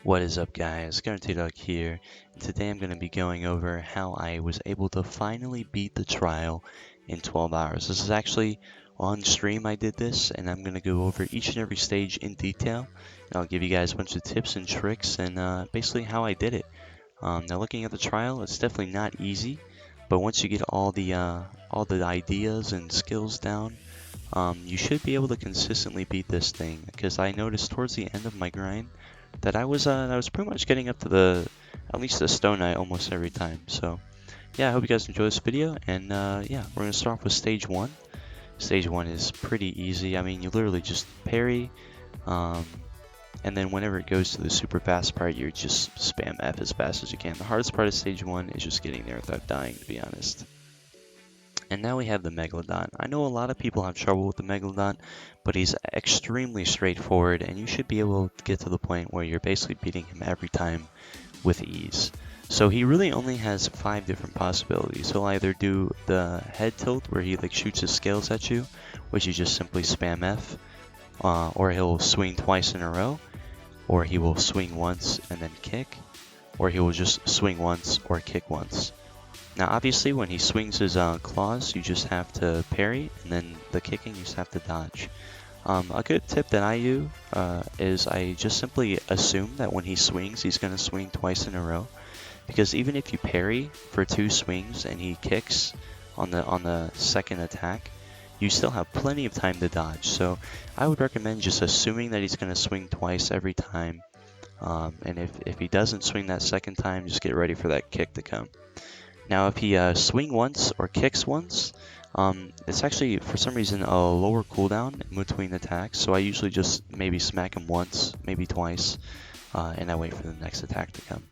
What is up, guys? Dog here, and today I'm going to be going over how I was able to finally beat the trial in 12 hours. This is actually on stream. I did this, and I'm going to go over each and every stage in detail. And I'll give you guys a bunch of tips and tricks and basically how I did it. Now, looking at the trial, it's definitely not easy, but once you get all the ideas and skills down, you should be able to consistently beat this thing. Because I noticed towards the end of my grind that I was pretty much getting up to at least the Stone Knight almost every time. So yeah, I hope you guys enjoy this video, and yeah, we're gonna start off with stage one. Stage one is pretty easy. I mean, you literally just parry, um, and then whenever it goes to the super fast part, you just spam F as fast as you can. The hardest part of stage one is just getting there without dying, to be honest. And now we have the Megalodon. I know a lot of people have trouble with the Megalodon, but he's extremely straightforward, and you should be able to get to the point where you're basically beating him every time with ease. So he really only has 5 different possibilities. He'll either do the head tilt, where he like shoots his scales at you, which you just simply spam F, or he'll swing twice in a row, or he will swing once and then kick, or he will just swing once or kick once. Now obviously when he swings his claws, you just have to parry, and then the kicking you just have to dodge. A good tip that I do is I just simply assume that when he swings, he's going to swing twice in a row. Because even if you parry for 2 swings and he kicks on the second attack, you still have plenty of time to dodge. So I would recommend just assuming that he's going to swing twice every time. And if he doesn't swing that second time, just get ready for that kick to come. Now, if he swing once or kicks once, it's actually, for some reason, a lower cooldown in between attacks. So I usually just maybe smack him once, maybe twice, and I wait for the next attack to come.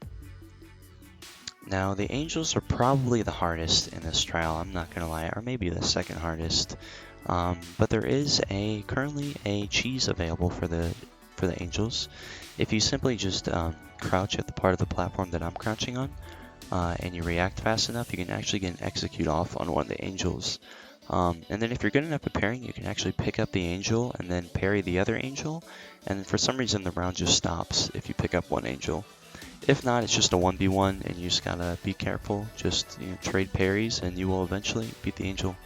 Now, the angels are probably the hardest in this trial, I'm not going to lie, or maybe the second hardest. But there is currently a cheese available for the angels. If you simply just crouch at the part of the platform that I'm crouching on, and you react fast enough, you can actually get an execute off on one of the angels. And then if you're good enough at parrying, you can actually pick up the angel and then parry the other angel. And for some reason, the round just stops if you pick up one angel. If not, it's just a 1v1, and you just gotta be careful. Just trade parries, and you will eventually beat the angel.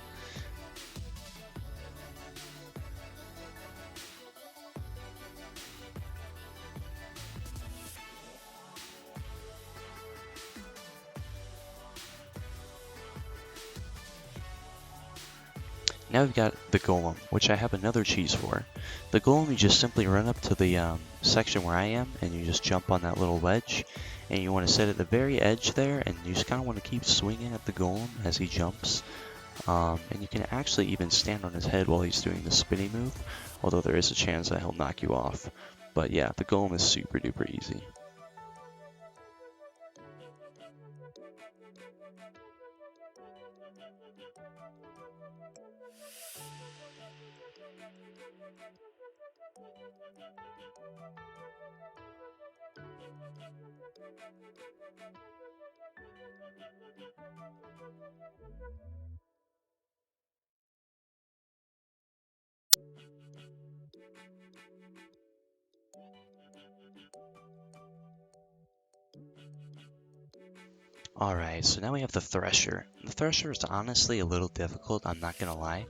Now we've got the Golem, which I have another cheese for. The Golem, you just simply run up to the section where I am, and you just jump on that little ledge, and you want to sit at the very edge there, and you just kind of want to keep swinging at the Golem as he jumps. And you can actually even stand on his head while he's doing the spinny move, although there is a chance that he'll knock you off. But yeah, the Golem is super duper easy. Alright, so now we have the Thresher. The Thresher is honestly a little difficult, I'm not gonna lie.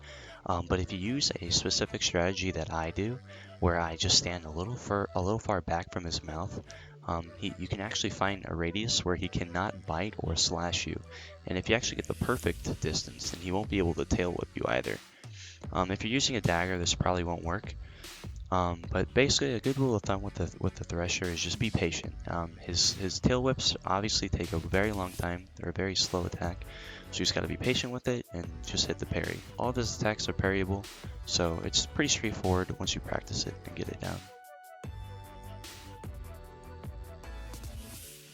But if you use a specific strategy that I do, where I just stand a little far back from his mouth, you can actually find a radius where he cannot bite or slash you. And if you actually get the perfect distance, then he won't be able to tail whip you either. If you're using a dagger, this probably won't work. But basically, a good rule of thumb with the Thresher is just be patient. His tail whips obviously take a very long time. They're a very slow attack, so you just gotta be patient with it and just hit the parry. All of his attacks are parryable, so it's pretty straightforward once you practice it and get it down.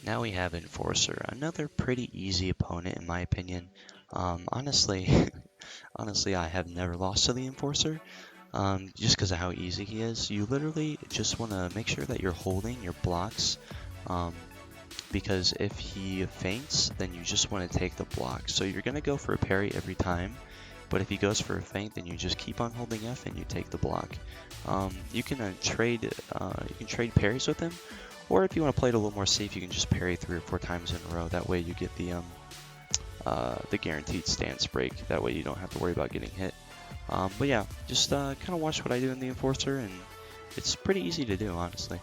Now we have Enforcer, another pretty easy opponent in my opinion. Honestly, I have never lost to the Enforcer. Just because of how easy he is. You literally just want to make sure that you're holding your blocks, because if he feints, then you just want to take the block. So you're going to go for a parry every time, but if he goes for a feint, then you just keep on holding F and you take the block. You can trade parries with him, Or if you want to play it a little more safe, you can just parry 3 or 4 times in a row. That way you get the guaranteed stance break. That way you don't have to worry about getting hit. But yeah, just kind of watch what I do in the Enforcer, and it's pretty easy to do, honestly.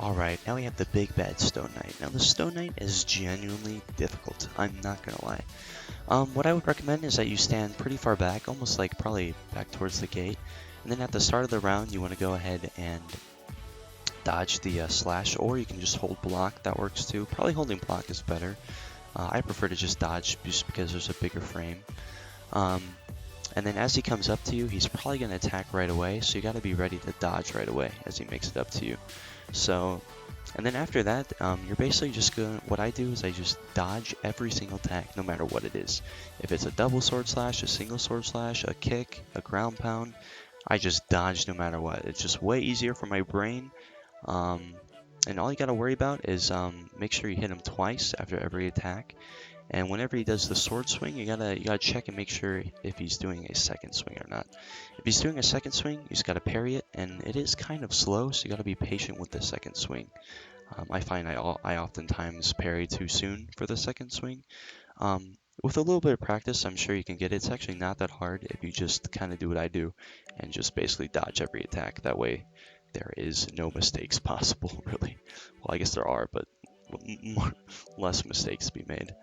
Alright, now we have the big bad Stone Knight. Now the Stone Knight is genuinely difficult, I'm not gonna lie. What I would recommend is that you stand pretty far back, almost like probably back towards the gate. And then at the start of the round, you want to go ahead and dodge the slash, or you can just hold block, that works too. Probably holding block is better. I prefer to just dodge just because there's a bigger frame. And then as he comes up to you, he's probably going to attack right away, so you got to be ready to dodge right away as he makes it up to you. So, and then after that, you're basically just going, what I do is I just dodge every single attack, no matter what it is. If it's a double sword slash, a single sword slash, a kick, a ground pound, I just dodge no matter what. It's just way easier for my brain. And all you got to worry about is make sure you hit him twice after every attack. And whenever he does the sword swing, you gotta check and make sure if he's doing a second swing or not. If he's doing a second swing, you just gotta parry it, and it is kind of slow, so you gotta be patient with the second swing. I find I oftentimes parry too soon for the second swing. With a little bit of practice, I'm sure you can get it. It's actually not that hard if you just kind of do what I do and just basically dodge every attack. That way, there is no mistakes possible, really. Well, I guess there are, but less mistakes to be made.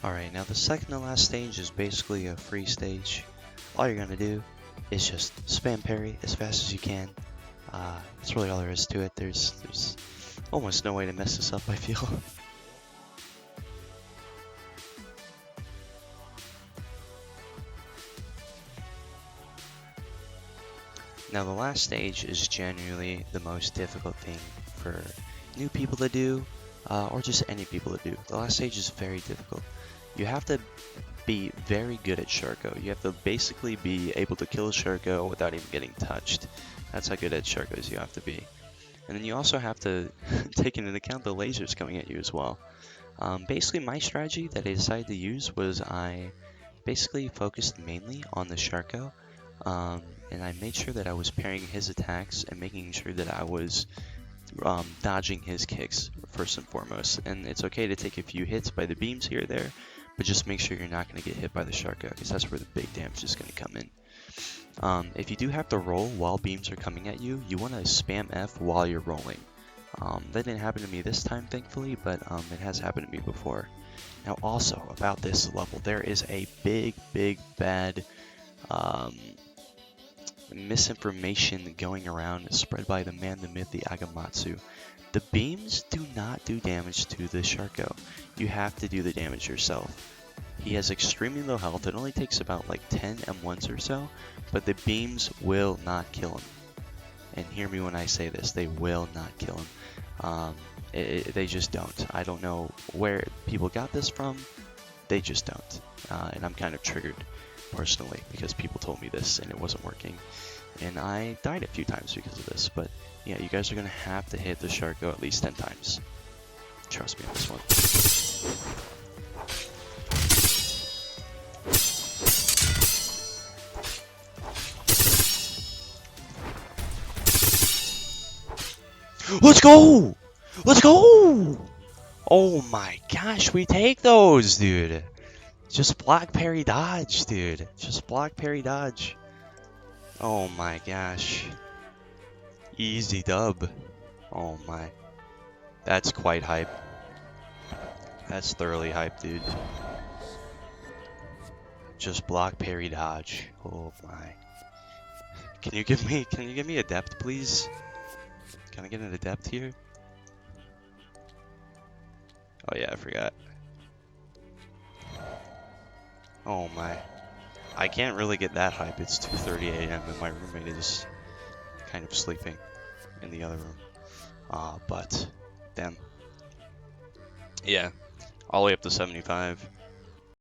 Alright, now the second to last stage is basically a free stage. All you're gonna do is just spam parry as fast as you can. That's really all there is to it. There's almost no way to mess this up, I feel. Now the last stage is genuinely the most difficult thing for new people to do, or just any people to do. The last stage is very difficult. You have to be very good at Sharko. You have to basically be able to kill a Sharko without even getting touched. That's how good at Sharkos you have to be. And then you also have to take into account the lasers coming at you as well. Basically my strategy that I decided to use was I basically focused mainly on the Sharko. And I made sure that I was parrying his attacks and making sure that I was dodging his kicks first and foremost. And it's okay to take a few hits by the beams here or there, but just make sure you're not going to get hit by the Sharko, because that's where the big damage is going to come in. If you do have to roll while beams are coming at you, you want to spam F while you're rolling. That didn't happen to me this time, thankfully, but it has happened to me before. Now also, about this level, there is a big bad misinformation going around spread by the man, the myth, the Agamatsu. The beams do not do damage to the Sharko. You have to do the damage yourself. He has extremely low health. It only takes about like 10 M1s or so, but the beams will not kill him. And hear me when I say this, they will not kill him. They just don't. I don't know where people got this from. They just don't. And I'm kind of triggered personally because people told me this and it wasn't working. And I died a few times because of this. But yeah, you guys are going to have to hit the Sharko at least 10 times. Trust me on this one. Let's go! Let's go! Oh my gosh, we take those, dude. Just block, parry, dodge, dude. Just block, parry, dodge. Oh my gosh. Easy dub. Oh my. That's quite hype. That's thoroughly hype, dude. Just block, parry, dodge. Oh my. Can you give me adept, please? Can I get an adept here? Oh yeah, I forgot. Oh my. I can't really get that hype. It's 2:30 a.m. and my roommate is kind of sleeping in the other room. But damn. Yeah. All the way up to 75.